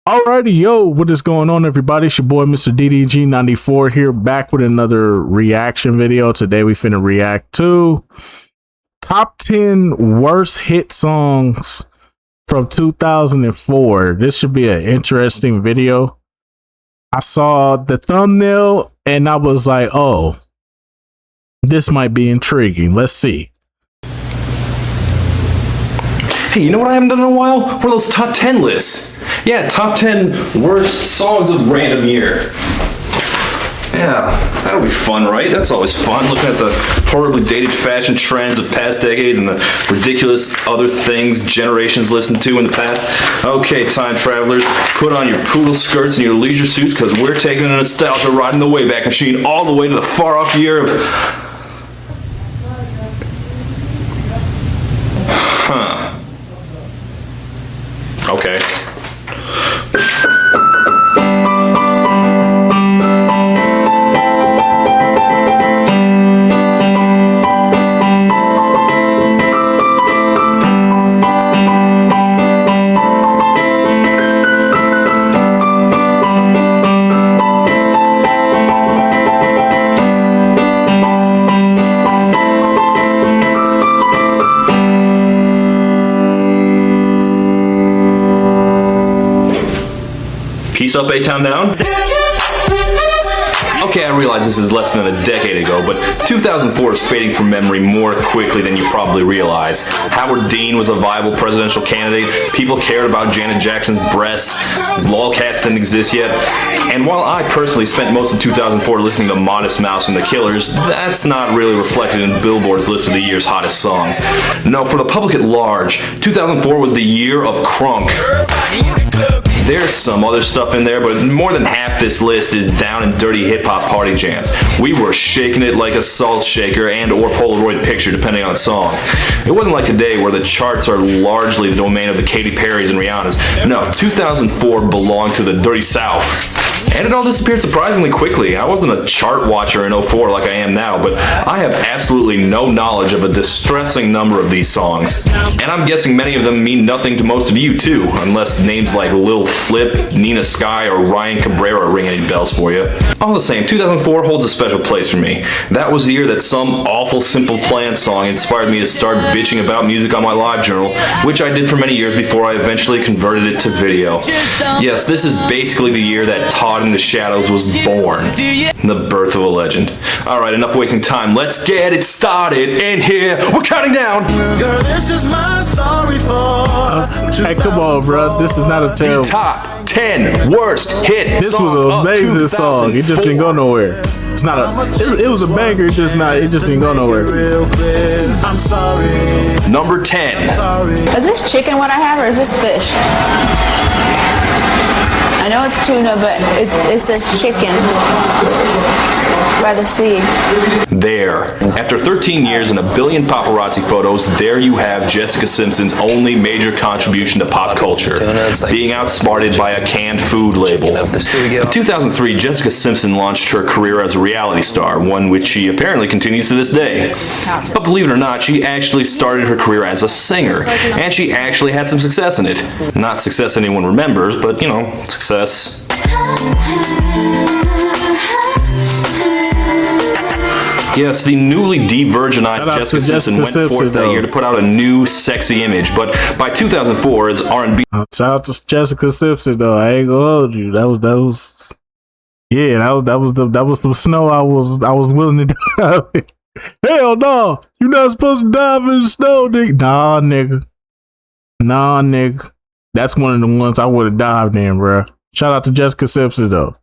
Alrighty, yo, what is going on, everybody? It's your boy, Mr. DDG94 here, back with another reaction video. Today, we finna react to top 10 worst hit songs from 2004. This should be an interesting video. I saw the thumbnail and I was like, oh, this might be intriguing. Let's see. Hey, you know what I haven't done in a while? One of those top 10 lists. Yeah, top 10 worst songs of random year. Yeah, that'll be fun, right? That's always fun, looking at the horribly dated fashion trends of past decades and the ridiculous other things generations listened to in the past. Okay, time travelers, put on your poodle skirts and your leisure suits, because we're taking a nostalgia ride in the Wayback Machine all the way to the far-off year of... Okay. Peace up, A-Town Down? Okay, I realize this is less than a decade ago, but 2004 is fading from memory more quickly than you probably realize. Howard Dean was a viable presidential candidate, people cared about Janet Jackson's breasts, lolcats didn't exist yet, and while I personally spent most of 2004 listening to Modest Mouse and the Killers, that's not really reflected in Billboard's list of the year's hottest songs. No, for the public at large, 2004 was the year of crunk. There's some other stuff in there, but more than half this list is down and dirty hip-hop party jams. We were shaking it like a salt shaker and or Polaroid picture, depending on the song. It wasn't like today, where the charts are largely the domain of the Katy Perrys and Rihannas. No, 2004 belonged to the Dirty South. And it all disappeared surprisingly quickly. I wasn't a chart watcher in 04 like I am now, but I have absolutely no knowledge of a distressing number of these songs. And I'm guessing many of them mean nothing to most of you too, unless names like Lil Flip, Nina Sky, or Ryan Cabrera ring any bells for you. All the same, 2004 holds a special place for me. That was the year that some awful Simple Plan song inspired me to start bitching about music on my LiveJournal, which I did for many years before I eventually converted it to video. Yes, this is basically the year that Todd in the Shadows was born. The birth of a legend. Alright, enough wasting time. Let's get it started in here. We're counting down. Girl, this is my story for Hey, come on, bro. This is not a terrible... The top 10 worst hit This songs was an of amazing song. It just didn't go 2004. nowhere. It's not a... It was a banger. It just didn't go nowhere. real clear. I'm sorry. Number 10. Is this chicken what I have, or is this fish? I know it's tuna, but it says chicken by the sea. There. After 13 years and a billion paparazzi photos, there you have Jessica Simpson's only major contribution to pop culture, being outsmarted by a canned food label. In 2003, Jessica Simpson launched her career as a reality star, one which she apparently continues to this day. But believe it or not, she actually started her career as a singer, and she actually had some success in it. Not success anyone remembers, but, you know, success. Yes, the newly de-virginized Jessica Simpson went forth that year to put out a new, sexy image, but by 2004, as R&B... Shout out to Jessica Simpson, though. I ain't gonna hold you. That was the snow I was willing to dive in. Hell no! You're not supposed to dive in the snow, nigga. Nah, nigga. That's one of the ones I would have dived in, bro. Shout out to Jessica Simpson, though.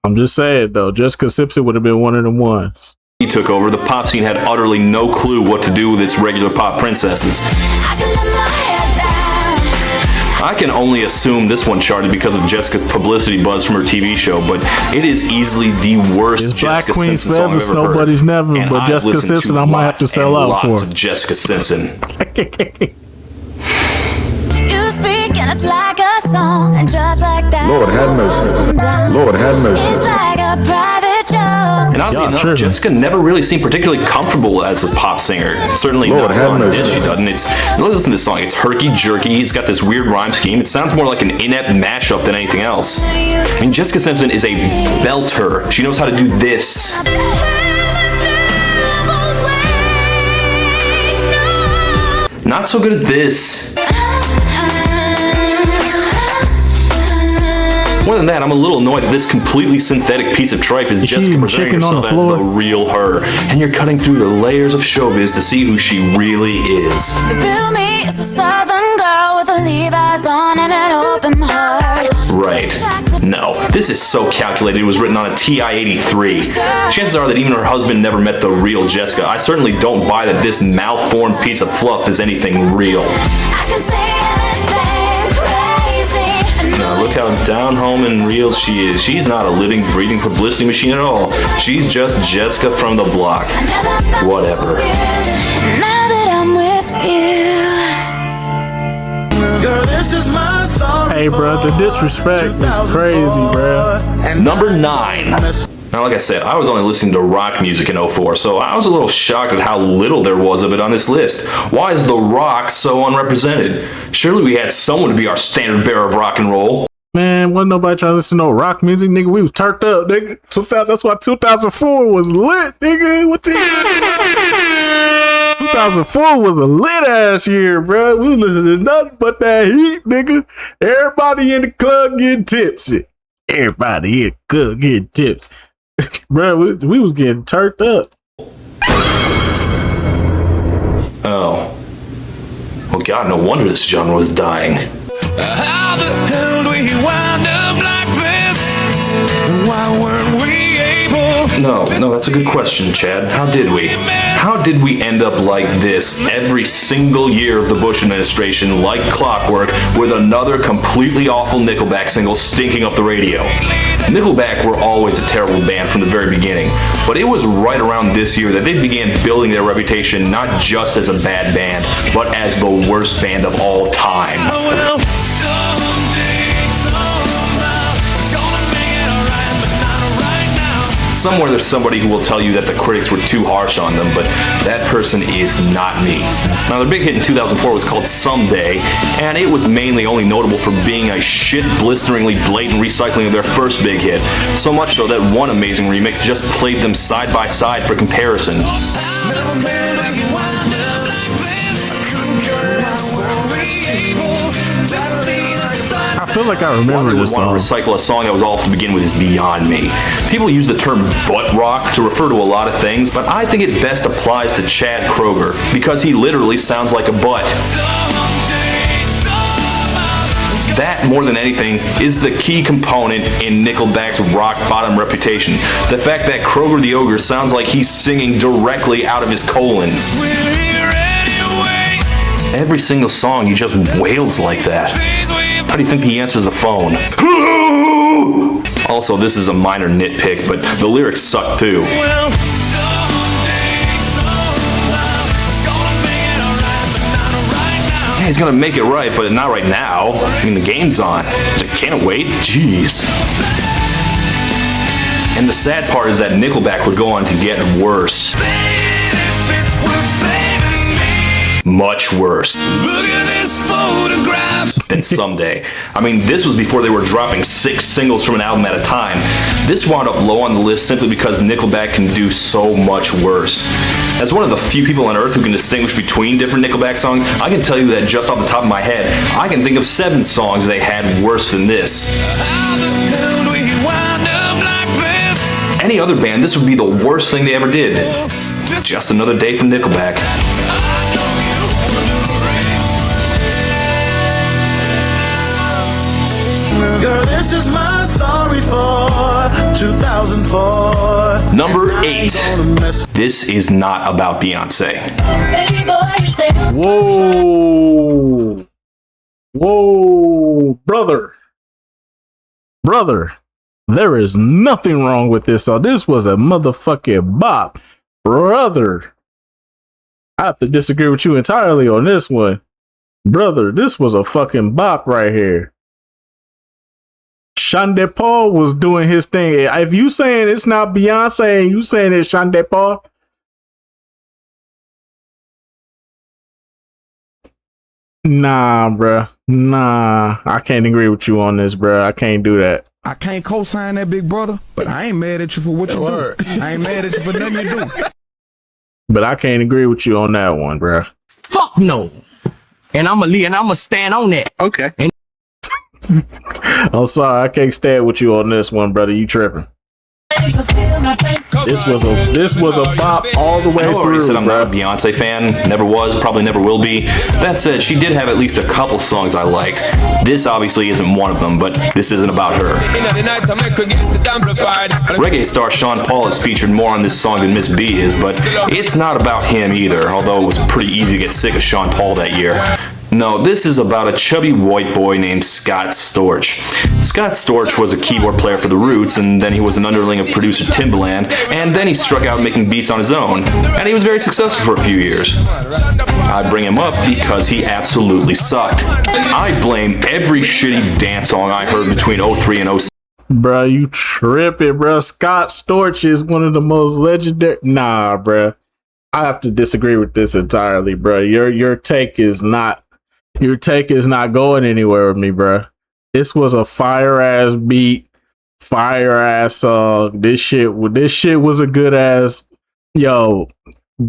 I'm just saying, though, Jessica Simpson would have been one of the ones. He took over, the pop scene had utterly no clue what to do with its regular pop princesses. I can only assume this one charted because of Jessica's publicity buzz from her TV show, but it is easily the worst It's Black Jessica Queen's Simpson song I've forever, ever nobody's heard. never, And but I've Jessica listened Simpson to I might have to lots sell and out lots for. of Jessica Simpson. You speak and it's like a song, and just like that, Lord have mercy. come down. Lord have mercy. It's like a private joke. And oddly Yeah, enough, sure. Jessica never really seemed particularly comfortable as a pop singer. Certainly Lord not have on mercy. this. She doesn't. Listen to this song. It's herky-jerky. It's got this weird rhyme scheme. It sounds more like an inept mashup than anything else. I mean, Jessica Simpson is a belter. She knows how to do this. Not so good at this. More than that, I'm a little annoyed that this completely synthetic piece of tripe is Is she Jessica eating presenting chicken on herself the as floor? the real her, and you're cutting through the layers of showbiz to see who she really is. The real me is a southern girl with a Levi's on and an open heart. Right. No, this is so calculated. It was written on a TI-83. Chances are that even her husband never met the real Jessica. I certainly don't buy that this malformed piece of fluff is anything real. I can say anything crazy. Now look how down home and real she is. She's not a living, breathing publicity machine at all. She's just Jessica from the block. Whatever. Now that I'm with you. Girl, this is my sorry Hey, bro, the disrespect is crazy, bro. Number 9. Now, like I said, I was only listening to rock music in 04, so I was a little shocked at how little there was of it on this list. Why is The Rock so unrepresented? Surely we had someone to be our standard bearer of rock and roll. Man, wasn't nobody trying to listen to no rock music, nigga. We was turned up, nigga. 2000, that's why 2004 was lit, nigga. What the 2004 was a lit ass year, bro. We was listening to nothing but that heat, nigga. Everybody in the club getting tipsy. Everybody in the club getting tipsy. Bro, we was getting turned up. Oh. Well, God, no wonder this genre was dying. How the hell do we wind up like this? Why weren't we able? No, that's a good question, Chad. How did we? How did we end up like this every single year of the Bush administration, like clockwork, with another completely awful Nickelback single stinking up the radio? Nickelback were always a terrible band from the very beginning, but it was right around this year that they began building their reputation not just as a bad band, but as the worst band of all time. Well, someday, somehow, gonna make it alright, but not right now. Somewhere there's somebody who will tell you that the critics were too harsh on them, but that person is not me. Now, their big hit in 2004 was called Someday, and it was mainly only notable for being a shit-blisteringly blatant recycling of their first big hit. So much so that one amazing remix just played them side by side for comparison. Never been like you wind up like this. Why weren't we able to see the sun? I feel like I Why remember they would this want song. to recycle a song that was awful to begin with is beyond me. People use the term butt rock to refer to a lot of things, but I think it best applies to Chad Kroeger because he literally sounds like a butt. Someday, somehow, That, more than anything, is the key component in Nickelback's rock bottom reputation. The fact that Kroeger the Ogre sounds like he's singing directly out of his colon. we're here anyway. Every single song he just wails like that. Days we've How do you think he answers the phone? Also, this is a minor nitpick, but the lyrics suck too. well, someday, somehow, gonna make it alright, but not right now. Yeah, he's gonna make it right, but not right now. I mean, the game's on. I can't wait. Jeez. And the sad part is that Nickelback would go on to get worse. If it's worth saving me, Much worse look at this photograph. than Someday. I mean, this was before they were dropping 6 singles from an album at a time. This wound up low on the list simply because Nickelback can do so much worse. As one of the few people on earth who can distinguish between different Nickelback songs, I can tell you that just off the top of my head, I can think of 7 songs they had worse than this. How the hell do we wind up like this? Any other band, this would be the worst thing they ever did. Just another day from Nickelback. I know you're wondering. Girl, this is my sorry for 2004. Number 8. This is not about Beyonce. Baby boy, you say Whoa. Whoa. Brother. There is nothing wrong with this song. This was a motherfucking bop. Brother. I have to disagree with you entirely on this one. Brother, this was a fucking bop right here. Shonda Paul was doing his thing. If you saying it's not Beyonce and you saying it's Shonda Paul, nah, bruh. Nah, I can't agree with you on this, bruh. I can't do that. I can't co-sign that, big brother, but I ain't mad at you for what you do. I ain't mad at you for nothing you do. But I can't agree with you on that one, bruh. Fuck no. And I'ma stand on that. Okay. I'm sorry, I can't stand with you on this one, brother. You tripping. This was a bop all the way I already through, said I'm bro. not a Beyonce fan. Never was, probably never will be. That said, she did have at least a couple songs I liked. This obviously isn't one of them, but this isn't about her. Reggae star Sean Paul is featured more on this song than Miss B is, but it's not about him either, although it was pretty easy to get sick of Sean Paul that year. No, this is about a chubby white boy named Scott Storch. Scott Storch was a keyboard player for The Roots, and then he was an underling of producer Timbaland, and then he struck out making beats on his own, and he was very successful for a few years. I bring him up because he absolutely sucked. I blame every shitty dance song I heard between 03 and 06. Bro, you tripping, bro. Scott Storch is one of the most legendary. Nah, bro. I have to disagree with this entirely, bro. Your take is not going anywhere with me, bro. This was a fire ass beat, fire ass song. This shit was a good ass. Yo,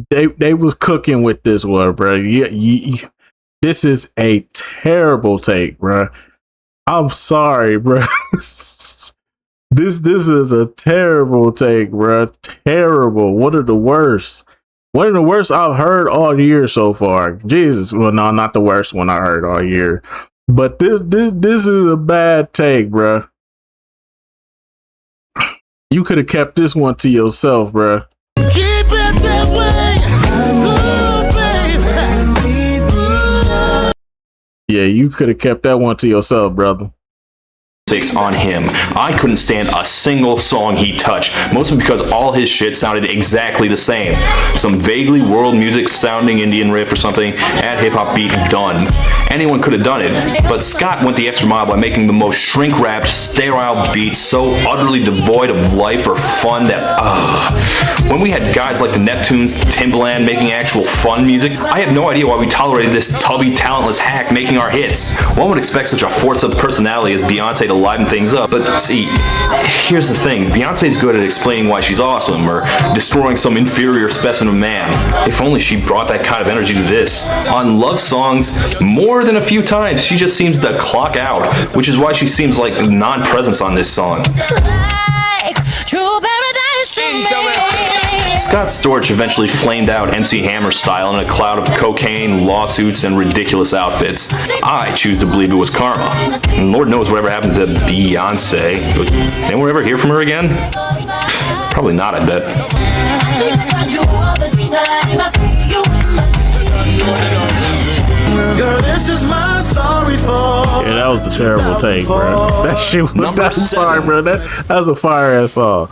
they was cooking with this one, bro. This is a terrible take, bro. I'm sorry, bro. This is a terrible take, bro. Terrible. One of the worst I've heard all year so far. Jesus. Well, no, not the worst one I heard all year. But this is a bad take, bro. You could have kept this one to yourself, bro. Keep it that way. Ooh, baby. Yeah, you could have kept that one to yourself, brother. On him. I couldn't stand a single song he touched, mostly because all his shit sounded exactly the same. Some vaguely world music sounding Indian riff or something, add hip hop beat, done. Anyone could have done it, but Scott went the extra mile by making the most shrink-wrapped, sterile beats so utterly devoid of life or fun that, when we had guys like the Neptunes, Timbaland making actual fun music, I have no idea why we tolerated this tubby, talentless hack making our hits. One would expect such a force-up personality as Beyonce to liven things up, but see, here's the thing. Beyonce's good at explaining why she's awesome, or destroying some inferior specimen of man. If only she brought that kind of energy to this. On love songs, more than a few times, she just seems to clock out, which is why she seems like non-presence on this song. True paradise to me. Scott Storch eventually flamed out MC Hammer style in a cloud of cocaine, lawsuits, and ridiculous outfits. I choose to believe it was karma. And Lord knows whatever happened to Beyonce. But anyone ever hear from her again? Probably not, I bet. Girl, this is my sorry for. Yeah, that was a terrible take, bro. That shit was. Number I'm sorry, 7. bro. That was a fire ass song.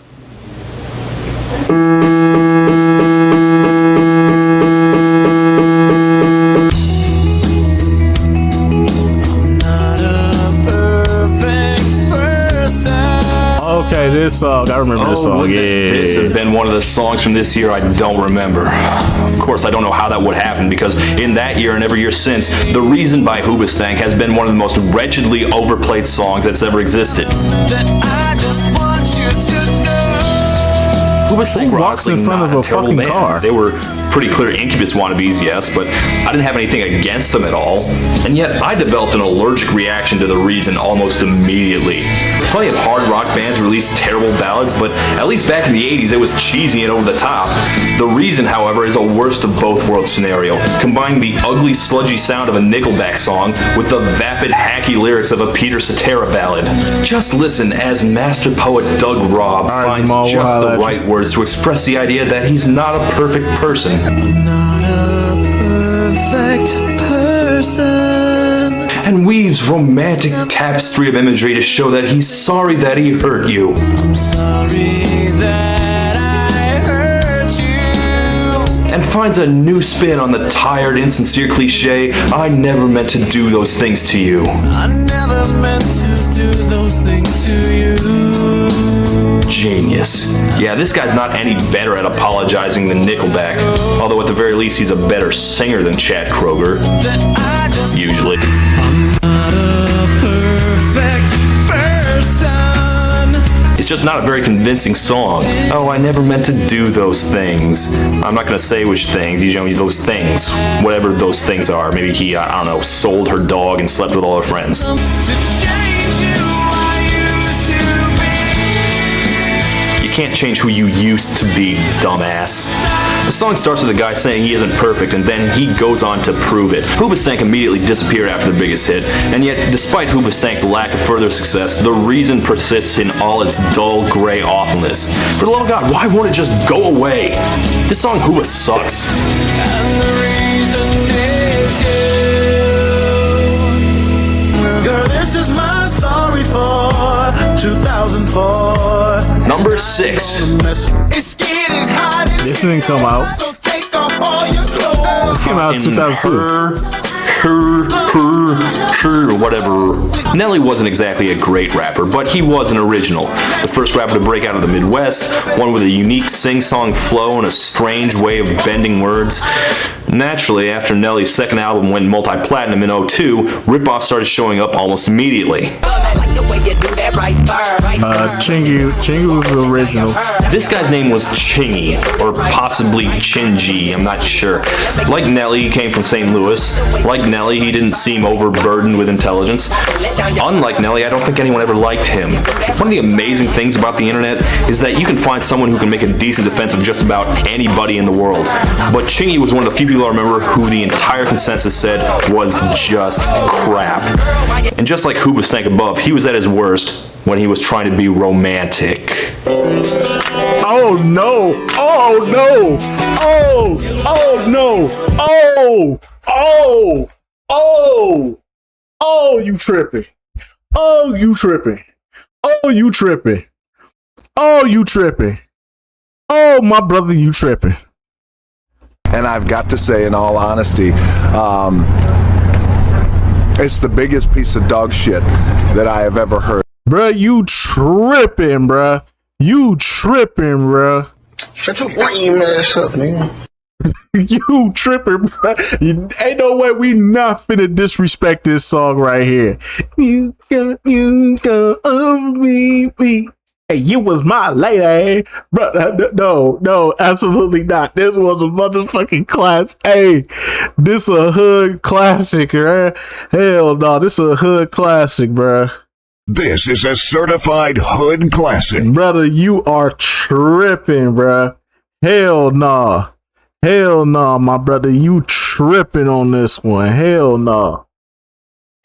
Okay, this song. I remember this song. Would Yeah. this have been one of the songs from this year? I don't remember. Of course, I don't know how that would happen, because in that year and every year since, The Reason by Hoobastank has been one of the most wretchedly overplayed songs that's ever existed. I just want you to know. Hoobastank were walks in honestly front not of a terrible fucking band. car? They were pretty clear Incubus wannabes, yes, but I didn't have anything against them at all. And yet, I developed an allergic reaction to The Reason almost immediately. Plenty of hard rock bands released terrible ballads, but at least back in the 80s, it was cheesy and over the top. The Reason, however, is a worst of both worlds scenario, combining the ugly, sludgy sound of a Nickelback song with the vapid, hacky lyrics of a Peter Cetera ballad. Just listen as master poet Doug Robb right, finds Jamal, just wow, the that's- right words to express the idea that he's not a perfect person. Not a perfect person. And weaves romantic tapestry of imagery to show that he's sorry that he hurt you. I'm sorry that I hurt you. and finds a new spin on the tired, insincere cliche, I never meant to do those things to you. I never meant to do those things to you. Genius. Yeah, this guy's not any better at apologizing than Nickelback, although at the very least he's a better singer than Chad Kroeger. That I just Usually. not a perfect person. It's just not a very convincing song. Oh, I never meant to do those things. I'm not gonna say which things, you know, those things. Whatever those things are. Maybe he, I don't know, sold her dog and slept with all her friends. To change who I used to be. You can't change who you used to be, dumbass. The song starts with a guy saying he isn't perfect, and then he goes on to prove it. Hoobastank immediately disappeared after the biggest hit, and yet, despite Hoobastank's lack of further success, The Reason persists in all its dull, gray awfulness. For the love of God, why won't it just go away? This song Hooba sucks. And the reason is you. Girl, this is my sorry for 2004. Number 6. It's getting hot. This didn't come out. So take off all your clothes. This came out in 2002. Or whatever. Nelly wasn't exactly a great rapper, but he was an original. The first rapper to break out of the Midwest, one with a unique sing-song flow and a strange way of bending words. Naturally, after Nelly's second album went multi-platinum in 2002, rip-offs started showing up almost immediately. Chingy was the original. This guy's name was Chingy, or possibly Chingy, I'm not sure. Like Nelly, he came from St. Louis. Like Nelly, he didn't seem overburdened with intelligence. Unlike Nelly, I don't think anyone ever liked him. One of the amazing things about the internet is that you can find someone who can make a decent defense of just about anybody in the world. But Chingy was one of the few people I remember who the entire consensus said was just crap. And just like Hoobastank above, he was at his worst when he was trying to be romantic. Oh no! Oh no! Oh no! Oh, you tripping. Oh, you tripping. Oh, you tripping. Oh, you tripping. Oh, my brother, you tripping. And I've got to say, in all honesty, it's the biggest piece of dog shit that I have ever heard. Bruh, you tripping, bruh. You tripping, bruh. Shut your lame ass up, nigga. You tripping, bruh. Ain't no way we not finna disrespect this song right here. You go, me. Hey, you was my lady, bro. No, absolutely not. This was a motherfucking class. Hey, this a hood classic, right? Hell no, this a hood classic, bro. This is a certified hood classic. Brother, you are tripping, bro. Hell no. Hell no, my brother. You tripping on this one. Hell no.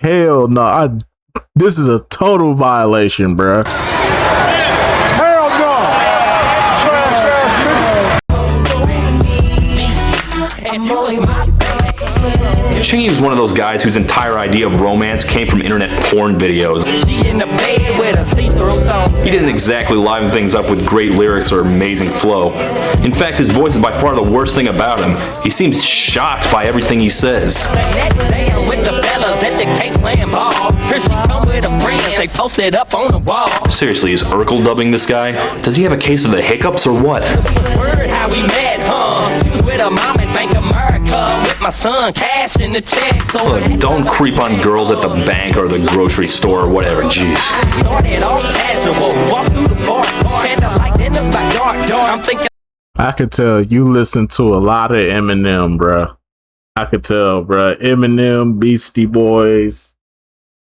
Hell no. This is a total violation, bro. Chingy was one of those guys whose entire idea of romance came from internet porn videos. He didn't exactly liven things up with great lyrics or amazing flow. In fact, his voice is by far the worst thing about him. He seems shocked by everything he says. Seriously, is Urkel dubbing this guy? Does he have a case of the hiccups or what? My son cash in the check. Look, don't creep on girls at the bank or the grocery store or whatever. Jeez. I could tell you listen to a lot of Eminem, bruh. I could tell, bruh. Eminem, Beastie Boys,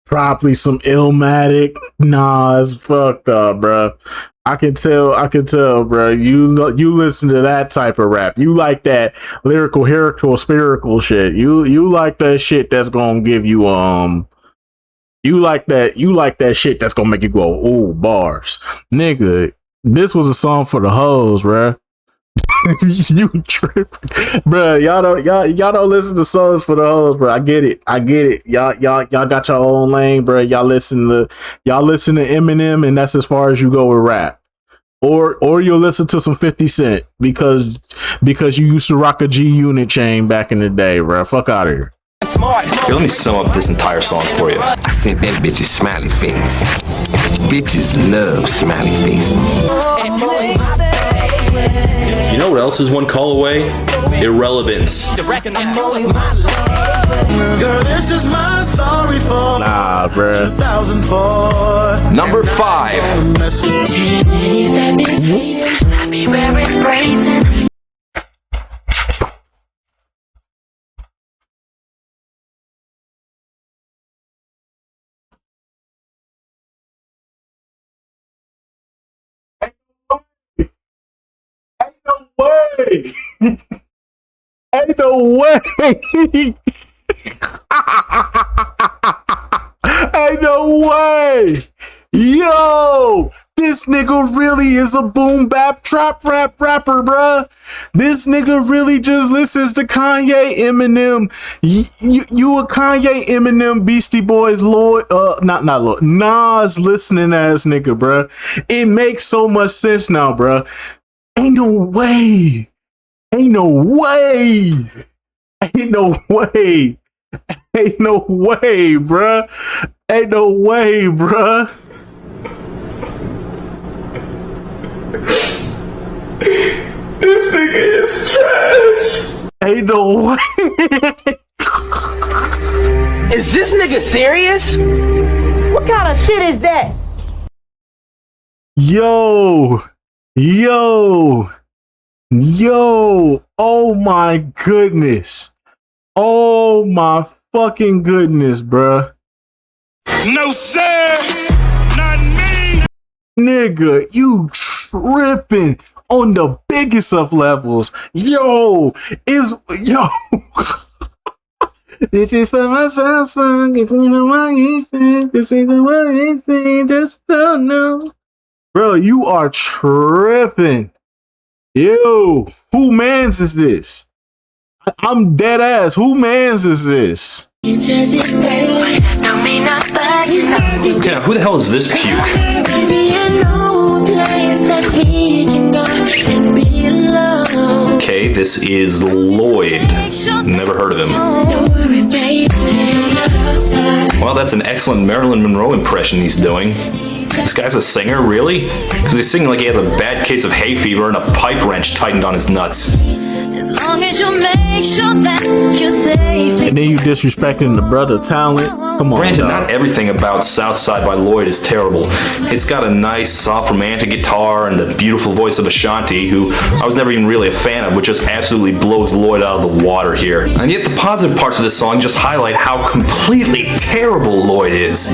probably some Illmatic. Nah, it's fucked up, bruh. I can tell, bro. You listen to that type of rap. You like that lyrical, spherical shit. You like that shit that's gonna give you You like that shit that's gonna make you go, ooh, bars, nigga. This was a song for the hoes, bro. You tripping, bro? Y'all don't listen to songs for the hoes, bro. I get it. Y'all got your own lane, bro. Y'all listen to Eminem, and that's as far as you go with rap. Or you'll listen to some 50 Cent because you used to rock a G Unit chain back in the day, bro. Fuck out of here. Here, let me sum up this entire song for you. I sent that bitch a smiley face. Bitches love smiley faces. You know what else is one call away? Irrelevance. Girl, this is my sorry for Nah, bro. 2004. Number 5. Way. Ain't no way. Ain't no way. Yo, this nigga really is a boom bap trap rap rapper, bruh. This nigga really just listens to Kanye, Eminem. You a Kanye, Eminem, Beastie Boys, Lloyd, not Lloyd, Nas listening ass nigga, bruh. It makes so much sense now, bruh. Ain't no way. Ain't no way. Ain't no way. Ain't no way, bruh. Ain't no way, bruh. This nigga is trash. Ain't no way. Is this nigga serious? What kind of shit is that? Yo. Oh my goodness. Oh my fucking goodness, bruh. No, sir. Not me. Nigga, you tripping on the biggest of levels. Yo. This is for my son. This is what I say. Just don't know. Bro, you are tripping. Yo, who mans is this? I'm dead ass. Who mans is this? Okay, now who the hell is this puke? Okay, this is Lloyd. Never heard of him. Well, that's an excellent Marilyn Monroe impression he's doing. This guy's a singer, really? Because he's singing like he has a bad case of hay fever and a pipe wrench tightened on his nuts. As long as you make sure that you're safe. And then you disrespecting the brother talent. Come on, Granted, dog. not everything about Southside by Lloyd is terrible. It's got a nice, soft, romantic guitar and the beautiful voice of Ashanti, who I was never even really a fan of, which just absolutely blows Lloyd out of the water here. And yet the positive parts of this song just highlight how completely terrible Lloyd is.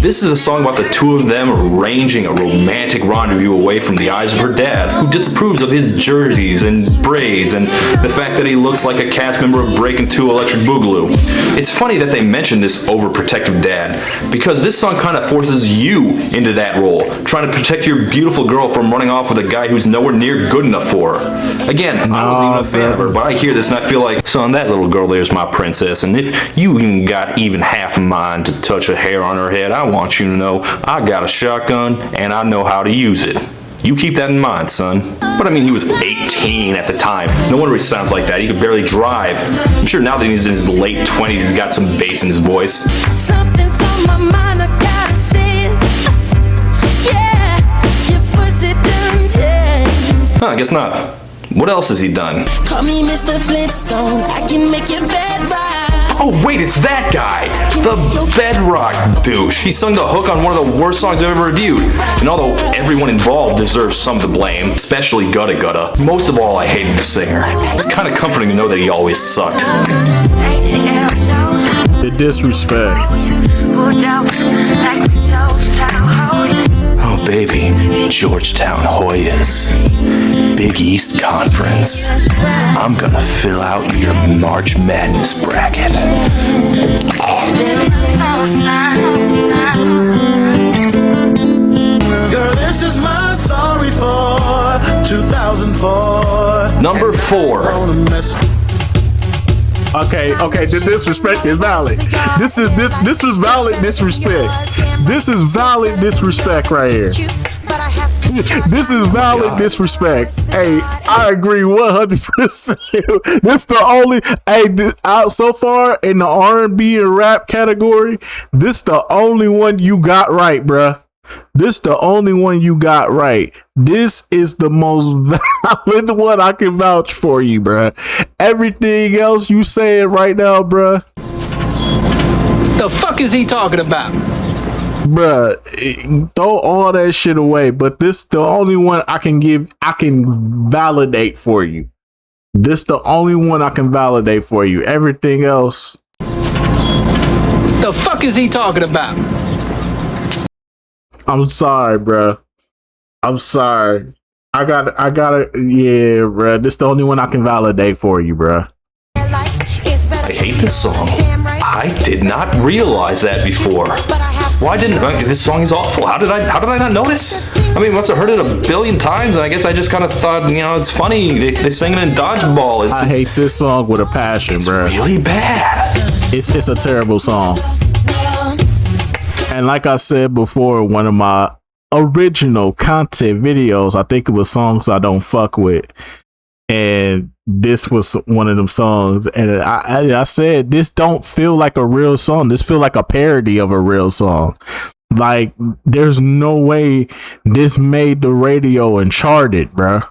This is a song about the two of them arranging a romantic rendezvous away from the eyes of her dad, who disapproves of his jerseys and braids and the fact that he looks like a cast member of Breakin' 2 Electric Boogaloo. It's funny that they mention this overprotective dad, because this song kind of forces you into that role, trying to protect your beautiful girl from running off with a guy who's nowhere near good enough for her. Again, I wasn't even a fan of her, but I hear this and I feel like, son, that little girl there's my princess, and if you even got even half a mind to touch a hair on her head, I want you to know I got a shotgun and I know how to use it. You keep that in mind, son. But I mean, he was 18 at the time. No wonder he sounds like that. He could barely drive. I'm sure now that he's in his late 20s, he's got some bass in his voice. Something's on my mind, I gotta say it. Yeah, your pussy done changed. Huh, I guess not. What else has he done? Call me Mr. Flintstone, I can make your bed right. Oh wait, it's that guy! The Bedrock douche. He sung the hook on one of the worst songs I've ever reviewed. And although everyone involved deserves some of the blame, especially Gutta Gutta, most of all I hated the singer. It's kind of comforting to know that he always sucked. The disrespect. Oh baby, Georgetown Hoyas. Big East Conference. I'm gonna fill out your March Madness bracket. Girl, this is my sorry for 2004. Number 4. Okay, the disrespect is valid. This was valid disrespect. This is valid disrespect right here. This is valid disrespect. Hey, I agree 100%. This the only so far in the R&B and rap category. This the only one you got right, bruh. This the only one you got right. This is the most valid one I can vouch for you, bruh. Everything else you saying right now, bruh. The fuck is he talking about? Bruh, throw all that shit away. But this the only one I can validate for you. This the only one I can validate for you. Everything else. The fuck is he talking about? I'm sorry, bro. I'm sorry. I got it. Yeah, bro. This the only one I can validate for you, bro. I hate this song. I did not realize that before. Why didn't this song is awful? How did I not notice? I mean, must have heard it a billion times, and I guess I just kind of thought, it's funny. They sing it in Dodgeball. I hate this song with a passion, bro. It's really bad. It's a terrible song. And like I said before, one of my original content videos, I think it was songs I don't fuck with. And this was one of them songs. And I said, this don't feel like a real song. This feel like a parody of a real song. Like, there's no way this made the radio and charted, bro.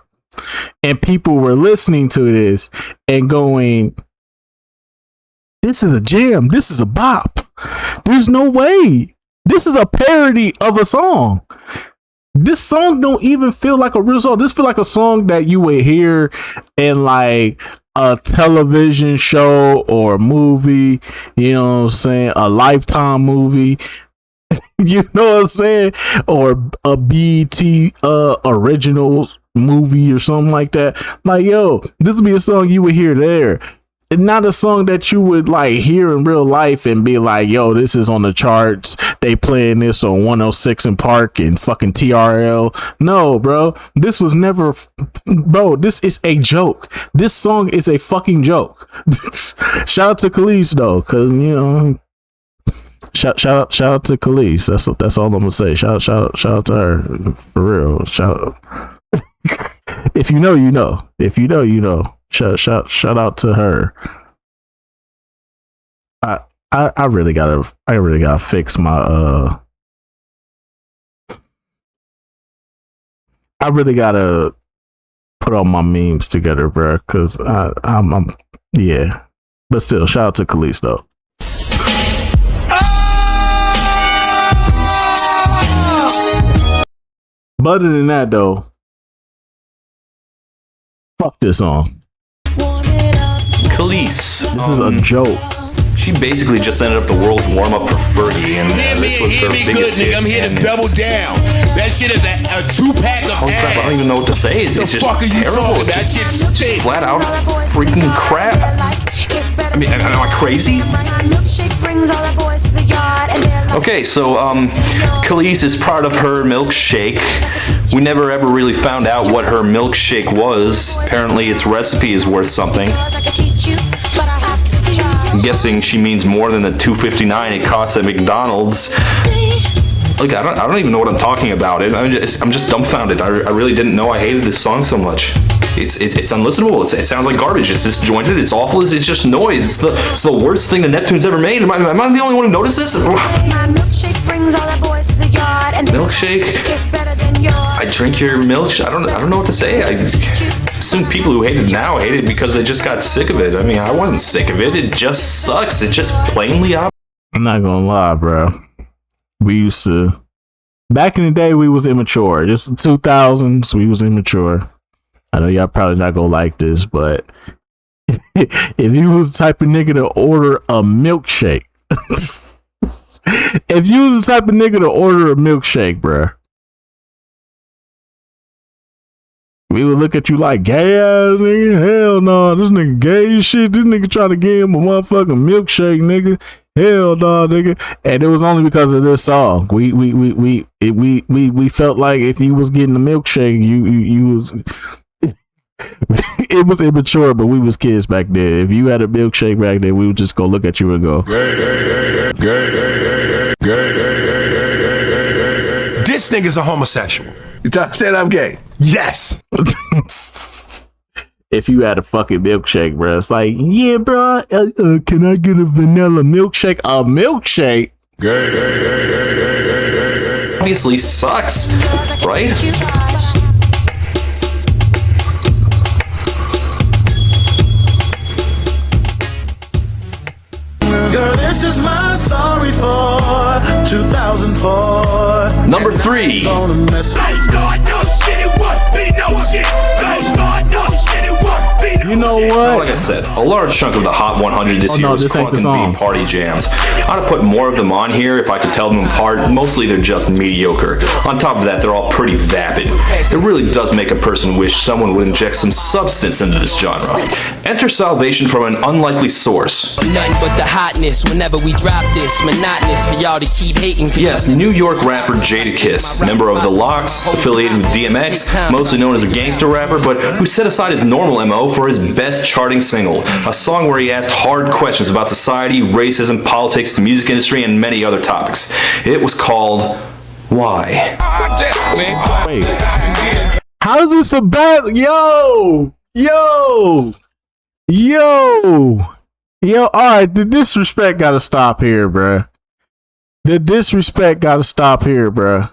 And people were listening to this and going, this is a jam. This is a bop. There's no way. This is a parody of a song. This song don't even feel like a real song. This feel like a song that you would hear in like a television show or a movie, you know what I'm saying? A Lifetime movie. You know what I'm saying? Or a BET original movie or something like that. Like, yo, this would be a song you would hear there. It's not a song that you would like hear in real life and be like, yo, this is on the charts. They playing this on 106 in Park and fucking TRL. No, bro. This was never, bro, this is a joke. This song is a fucking joke. Shout out to Khalees though, cause shout out to Khalees. That's all I'm gonna say. Shout out to her. For real. Shout out. If you know, you know. If you know, you know. Shout out to her. I really gotta fix my I really gotta put all my memes together, bro, cause I'm yeah. But still, shout out to Khalees though. But other than that though, fuck this song. Khalees. This is a joke. She basically just ended up the world's warm-up for Fergie, and this was her biggest hit. I'm here to double down. That shit is a 2-pack of Holy crap, ass. I don't even know what to say. It's just terrible. It's That shit just stinks. flat out freaking crap. I mean, am I crazy? Okay, so Khalees is proud of her milkshake. We never ever really found out what her milkshake was. Apparently its recipe is worth something. I'm guessing she means more than the $2.59 it costs at McDonald's. Look, I don't even know what I'm talking about. I'm just dumbfounded. I really didn't know I hated this song so much. It's unlistenable. It sounds like garbage. It's disjointed. It's awful. It's just noise. It's the worst thing the Neptunes ever made. Am I the only one who noticed this? Milkshake. I drink your milkshake. I don't know what to say. I assume people who hate it now hate it because they just got sick of it. I mean, I wasn't sick of it. It just sucks. It just plainly up. I'm not gonna lie, bro. We used to, back in the day, we was immature. Just the 2000s, we was immature. I know y'all probably not gonna like this, but if you was the type of nigga to order a milkshake, if you was the type of nigga to order a milkshake, bruh, we would look at you like, gay ass nigga. Hell no, this nigga gay as shit. This nigga trying to give him a motherfucking milkshake, nigga. Hell no, nigga. And it was only because of this song. We felt like if you was getting a milkshake, you was It was immature, but we was kids back then. If you had a milkshake back then, we would just go look at you and go, this nigga's a homosexual. You said I'm gay. Yes. If you had a fucking milkshake, bro, it's like, yeah, bro, can I get a vanilla milkshake? A milkshake? Obviously sucks, right? Girl, this is my sorry for 2004. Number 3. You know what? Like I said, a large chunk of the Hot 100 this year was Crunk and B party jams. I'd have put more of them on here if I could tell them apart. Mostly they're just mediocre. On top of that, they're all pretty vapid. It really does make a person wish someone would inject some substance into this genre. Enter Salvation from an unlikely source. Nothing but the hotness whenever we drop this. Monotonous for y'all to keep hating. Yes, New York rapper Jadakiss, member of The Lox, affiliated with DMX, mostly known as a gangster rapper, but who set aside his normal MO for his best charting single, a song where he asked hard questions about society, racism, politics, the music industry, and many other topics. It was called Why? Wait. How is this a bad? Yo! Alright, the disrespect gotta stop here, bruh. The disrespect gotta stop here, bruh.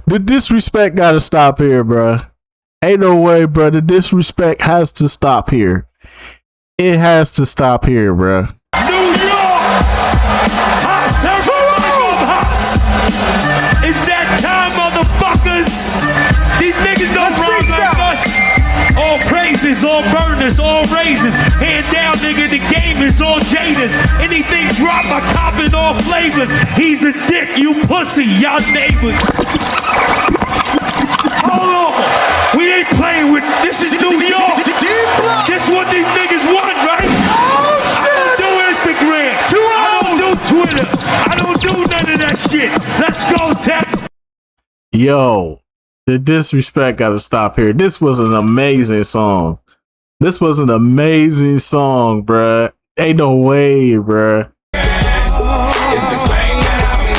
The disrespect gotta stop here, bruh. Ain't no way, bruh. The disrespect has to stop here. It has to stop here, bruh. New York! It's that time, motherfuckers! These niggas don't run like us! All praises, all burners, all raises. Hand down, nigga, the game is all jaders. Anything drop, I cop in all flavors. He's a dick, you pussy, y'all neighbors. Hold on! We ain't playing with, this is New York! Just what these niggas want, right? Oh, shit! I don't do Instagram. I don't do Twitter. I don't do none of that shit. Let's go, Tap. Yo, the disrespect gotta stop here. This was an amazing song. Bruh. Ain't no way, bruh.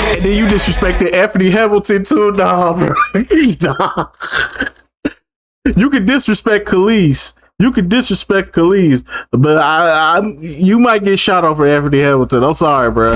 And then you disrespected Anthony Hamilton too, nah, bro. Nah. You can disrespect Khalees. But you might get shot over Anthony Hamilton. I'm sorry, bro.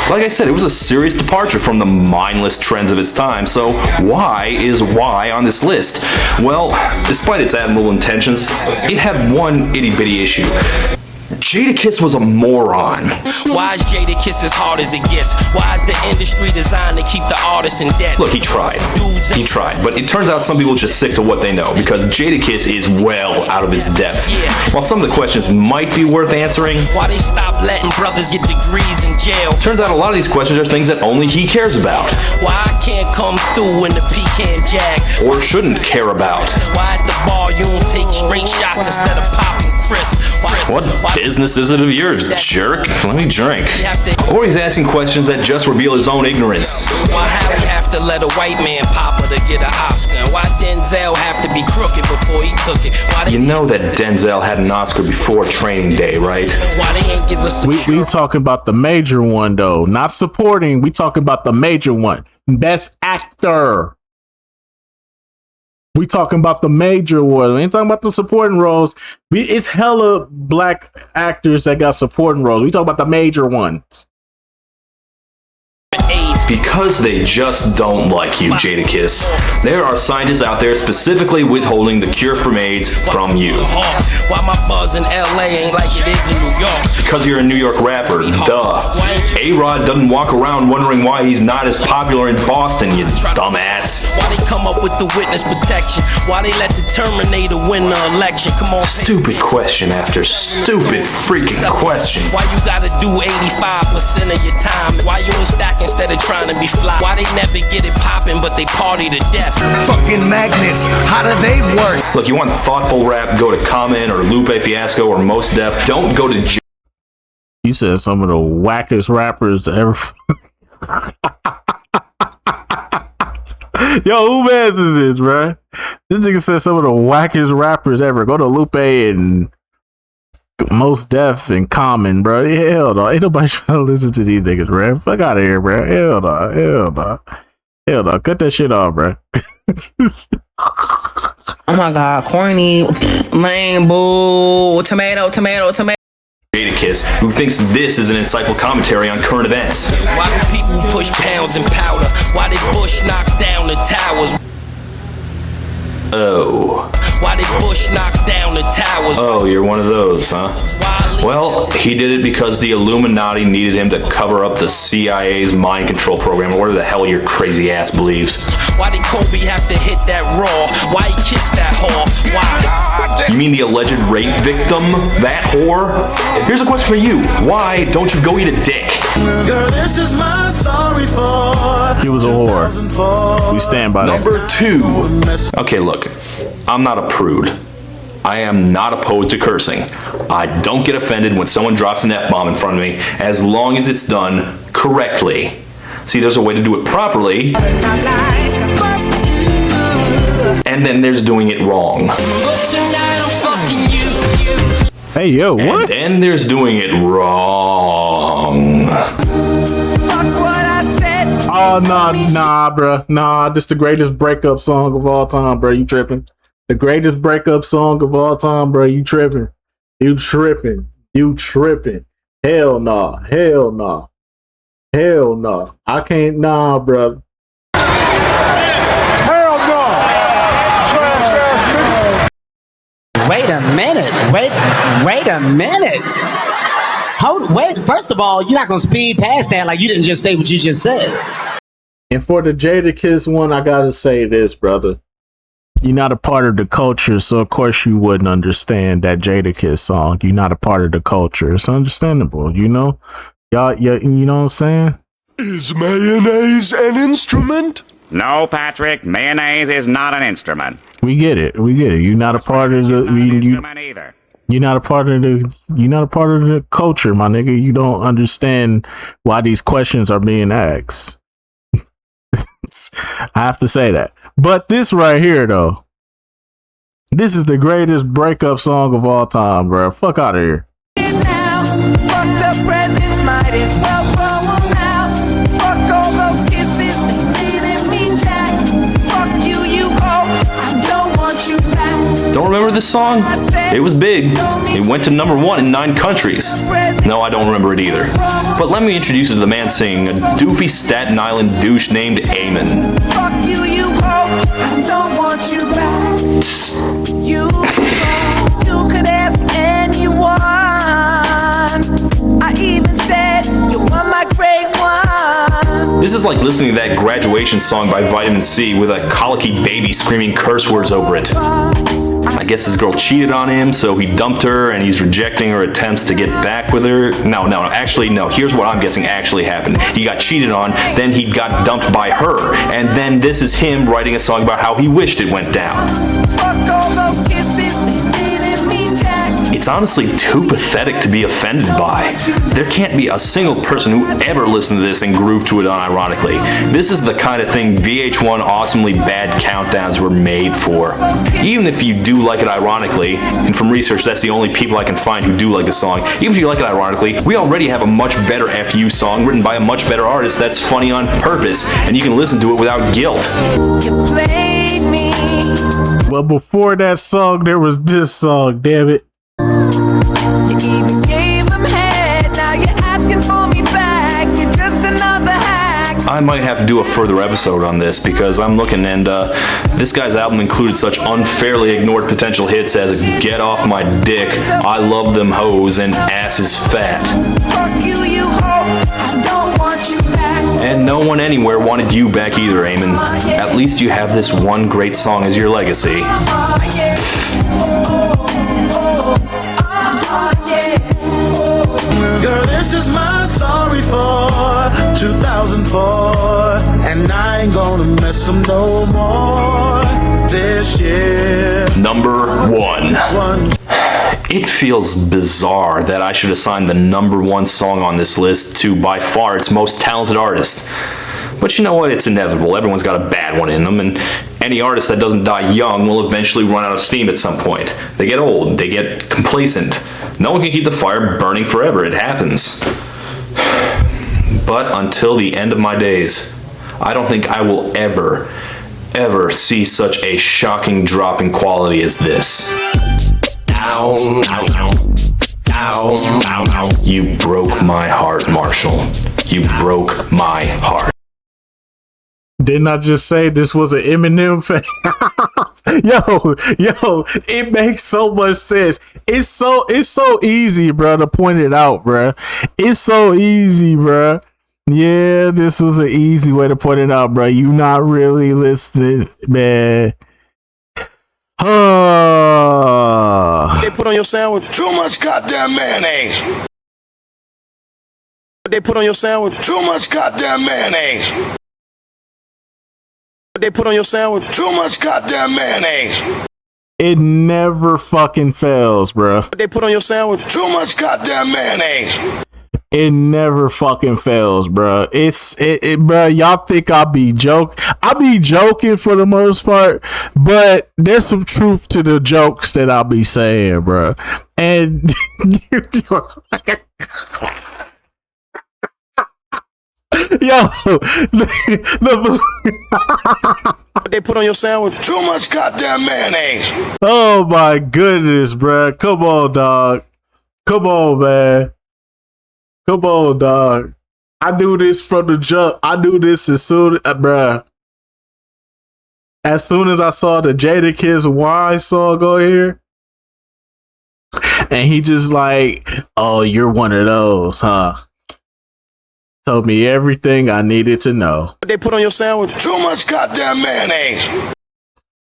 Like I said, it was a serious departure from the mindless trends of its time, so why is Why on this list? Well, despite its admirable intentions, it had one itty-bitty issue. Jadakiss was a moron. Why is Jadakiss as hard as it gets? Why is the industry designed to keep the artists in debt? Look, he tried, but it turns out some people just stick to what they know, because Jadakiss is well out of his depth. While some of the questions might be worth answering, why they stop letting brothers get degrees in jail? Turns out a lot of these questions are things that only he cares about. Why I can't come through in the pecan jack? Or shouldn't care about. Why at the bar you don't take straight shots instead of popping Chris? What business is it of yours, jerk? Let me drink. Or he's asking questions that just reveal his own ignorance. Why Harry have to let a white man pop her to get an Oscar? And why Denzel have to be crooked before he took it? You know that Denzel had an Oscar before Training Day, right? Why they ain't give us we talking about the major one though, not supporting. We talking about the major one, best actor. We talking about the major one. We ain't talking about the supporting roles. It's hella black actors that got supporting roles. We talking about the major ones. Because they just don't like you, Jadakiss. There are scientists out there specifically withholding the cure from AIDS from you. Why my buzz in LA ain't like it is in New York? Because you're a New York rapper, duh. A-Rod doesn't walk around wondering why he's not as popular in Boston, you dumbass. Why they come up with the witness protection? Why they let the Terminator win the election? Come on. Stupid question after stupid freaking question. Why you gotta do 85% of your time? Why you ain't stack instead of trying trying to be fly. Why they never get it poppin', but they party to death? Fucking magnets, how do they work? Look, you want thoughtful rap, go to Common or Lupe Fiasco or Mos Def. Don't go to jail. You said some of the wackest rappers ever. Yo, who man's is this, bro? This nigga said some of the wackest rappers ever. Go to Lupe and Mos Def and Common, bro. Hell no. Ain't nobody trying to listen to these niggas, bro. Fuck out of here, bro. Hell no. Hell no. Hell no. Cut that shit off, bro. Oh my god, corny, lame, boo, tomato. Jadakiss, who thinks this is an insightful commentary on current events. Why do people push pounds and powder? Why did Bush knock down the towers? Oh. Why did Bush knock down the towers? Oh, you're one of those, huh? Well, he did it because the Illuminati needed him to cover up the CIA's mind control program, or whatever the hell your crazy ass believes. Why did Kobe have to hit that raw? Why he kissed that whore? Why? You mean the alleged rape victim? That whore? Here's a question for you. Why don't you go eat a dick? Girl, this is my sorry for. He was a whore. We stand by that. Number 2. Okay, look. I'm not a prude. I am not opposed to cursing. I don't get offended when someone drops an F-bomb in front of me, as long as it's done correctly. See, there's a way to do it properly, and then there's doing it wrong. Hey, yo, what? And then there's doing it wrong. Oh, nah, bruh. Nah, this the greatest breakup song of all time, bro. You tripping? The greatest breakup song of all time, bro. You tripping? You tripping? You tripping? Hell nah. Hell nah. Hell nah. I can't, nah, bro. Hell no. Trash ass nigga. Wait a minute. Wait a minute. Wait, first of all, you're not gonna speed past that like you didn't just say what you just said. And for the Jadakiss one, I gotta say this, brother. You're not a part of the culture, so of course you wouldn't understand that Jadakiss song. You're not a part of the culture. It's understandable, you know? Y'all, you know what I'm saying? Is mayonnaise an instrument? No, Patrick, mayonnaise is not an instrument. We get it. You're not a part of the You're not a part of the culture, my nigga. You don't understand why these questions are being asked. I have to say that. But this right here, though, this is the greatest breakup song of all time, bro. Fuck out of here. Now, fuck the presents, might as well throw them out. Fuck all those kisses, they didn't mean jack. Fuck you, you go, I don't want you back. Don't remember this song? It was big. It went to #1 in 9 countries. No, I don't remember it either. But let me introduce you to the man singing, a doofy Staten Island douche named Eamon. Fuck you, you go, I don't want you back. You could ask anyone. I even said you were my great one. This is like listening to that graduation song by Vitamin C with a colicky baby screaming curse words over it. I guess his girl cheated on him, so he dumped her, and he's rejecting her attempts to get back with her. No. Actually, no. Here's what I'm guessing actually happened. He got cheated on, then he got dumped by her, and then this is him writing a song about how he wished it went down. Fuck all those kisses, they didn't mean jack. It's honestly too pathetic to be offended by. There can't be a single person who ever listened to this and grooved to it unironically. This is the kind of thing VH1 awesomely bad countdowns were made for. Even if you do like it ironically, and from research that's the only people I can find who do like the song, even if you like it ironically, we already have a much better FU song written by a much better artist that's funny on purpose, and you can listen to it without guilt. You played me. Well, before that song, there was this song, damn it. You even gave him head, now you're asking for me back. You're just another hack. I might have to do a further episode on this because I'm looking, and this guy's album included such unfairly ignored potential hits as Get Off My Dick, I Love Them Hoes, and Ass Is Fat. Fuck you, you hoe, I don't want you back. And no one anywhere wanted you back either, Eamon. At least you have this one great song as your legacy. Girl, this is my sorry for. 2004, and I ain't gonna miss them no more this year. Number 1. It feels bizarre that I should assign the number 1 song on this list to by far its most talented artist. But you know what? It's inevitable. Everyone's got a bad one in them, and any artist that doesn't die young will eventually run out of steam at some point. They get old. They get complacent. No one can keep the fire burning forever. It happens. But until the end of my days, I don't think I will ever see such a shocking drop in quality as this. You broke my heart, Marshall. You broke my heart. Didn't I just say this was an Eminem fan? yo, it makes so much sense. It's so easy, bro, to point it out, bro. It's so easy, bro. Yeah, this was an easy way to point it out, bro. You not really listening, man. They put on your sandwich too much goddamn mayonnaise. They put on your sandwich too much goddamn mayonnaise. They put on your sandwich too much goddamn mayonnaise. It never fucking fails, bro. They put on your sandwich too much goddamn mayonnaise. It never fucking fails, bro. Bro. Y'all think I be joking for the most part, but there's some truth to the jokes that I'll be saying, bro. And they put on your sandwich too much goddamn mayonnaise. Oh my goodness, bro. Come on, dog. Come on, man. Come on, dog. I do this from the jump. I do this as soon as I saw the Jadakiss Wise song on here. And he just like, oh, you're one of those, huh? Told me everything I needed to know. They put on your sandwich too much goddamn mayonnaise.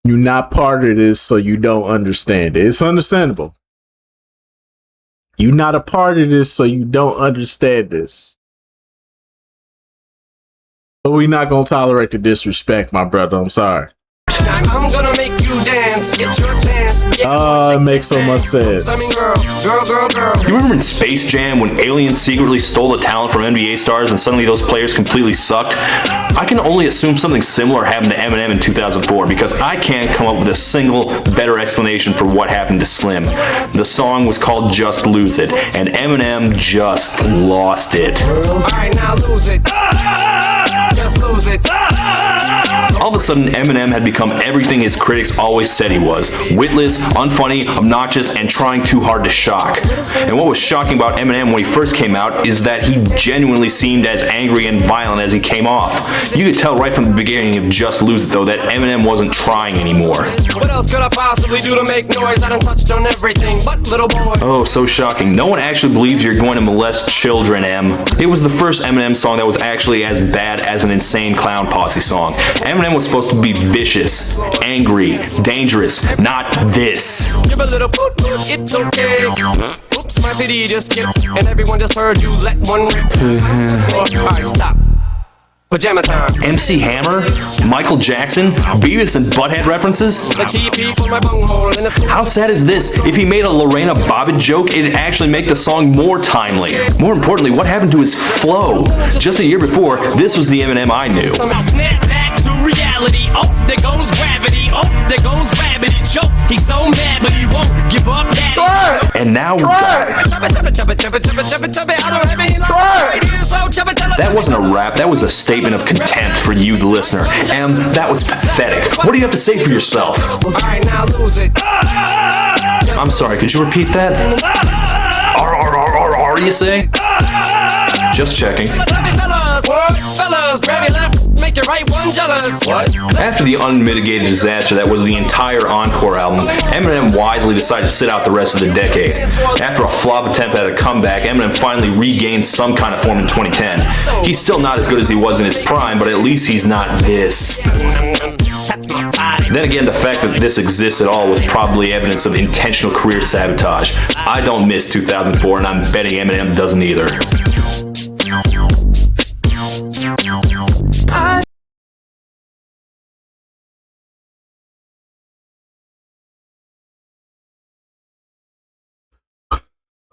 You're not part of this, so you don't understand it. It's understandable. You're not a part of this, so you don't understand this. But we're not going to tolerate the disrespect, my brother. I'm sorry. I'm gonna make you dance. Get your chance. It makes so much sense. You remember in Space Jam when aliens secretly stole the talent from NBA stars and suddenly those players completely sucked? I can only assume something similar happened to Eminem in 2004 because I can't come up with a single better explanation for what happened to Slim. The song was called Just Lose It, and Eminem just lost it. Alright, now lose it. Just lose it. All of a sudden, Eminem had become everything his critics always said he was. Witless, unfunny, obnoxious, and trying too hard to shock. And what was shocking about Eminem when he first came out is that he genuinely seemed as angry and violent as he came off. You could tell right from the beginning of Just Lose It, though, that Eminem wasn't trying anymore. What else could I possibly do to make noise? I done touched on everything, but little boy. Oh, so shocking. No one actually believes you're going to molest children, Em. It was the first Eminem song that was actually as bad as an Insane Clown Posse song. Eminem was supposed to be vicious, angry, dangerous, not this. Give a little poot poot, it's okay. Oops, my CD just skipped, and everyone just heard you let one rip. Alright, stop. Pajama time. MC Hammer? Michael Jackson? Beavis and Butthead references? The TP for my bunghole in the How sad is this? If he made a Lorena Bobbitt joke, it'd actually make the song more timely. More importantly, what happened to his flow? Just a year before, this was the Eminem I knew. Snap back to reality. Oh, there goes gravity. Oh, there goes Rabbity Choke. He's so mad, but he won't give up. And now that wasn't a rap, that was a statement of contempt for you, the listener. And that was pathetic. What do you have to say for yourself? Alright, now lose it. I'm sorry, could you repeat that? Are you saying? Just checking. Fellas, grab your left, make your right one jealous. What? After the unmitigated disaster that was the entire Encore album, Eminem wisely decided to sit out the rest of the decade. After a flop attempt at a comeback, Eminem finally regained some kind of form in 2010. He's still not as good as he was in his prime, but at least he's not this. Then again, the fact that this exists at all was probably evidence of intentional career sabotage. I don't miss 2004, and I'm betting Eminem doesn't either.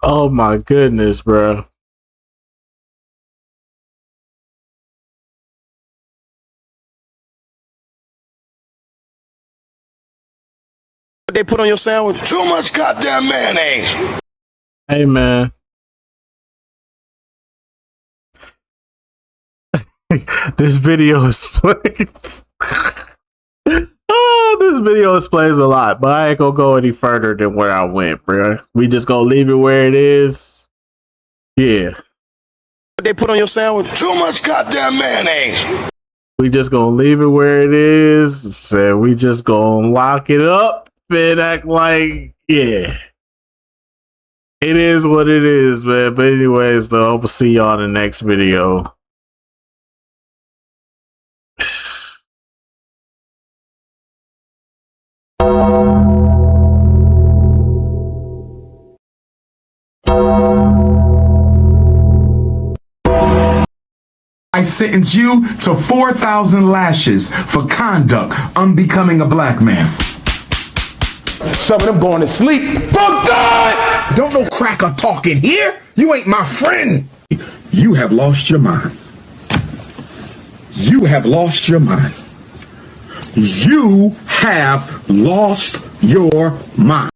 Oh my goodness, bro. What they put on your sandwich? Too much goddamn mayonnaise. Hey, man. This video explains. Oh, this video explains a lot, but I ain't gonna go any further than where I went, bro. We just gonna leave it where it is. Yeah. What they put on your sandwich? Too much goddamn mayonnaise. We just gonna leave it where it is. So we just gonna lock it up and act like, yeah. It is what it is, man. But anyways, though, I'll see y'all in the next video. I sentence you to 4,000 lashes for conduct unbecoming a black man. Some of them going to sleep. Fuck God! Don't no cracker talk in here. You ain't my friend. You have lost your mind. You have lost your mind. You have lost your mind.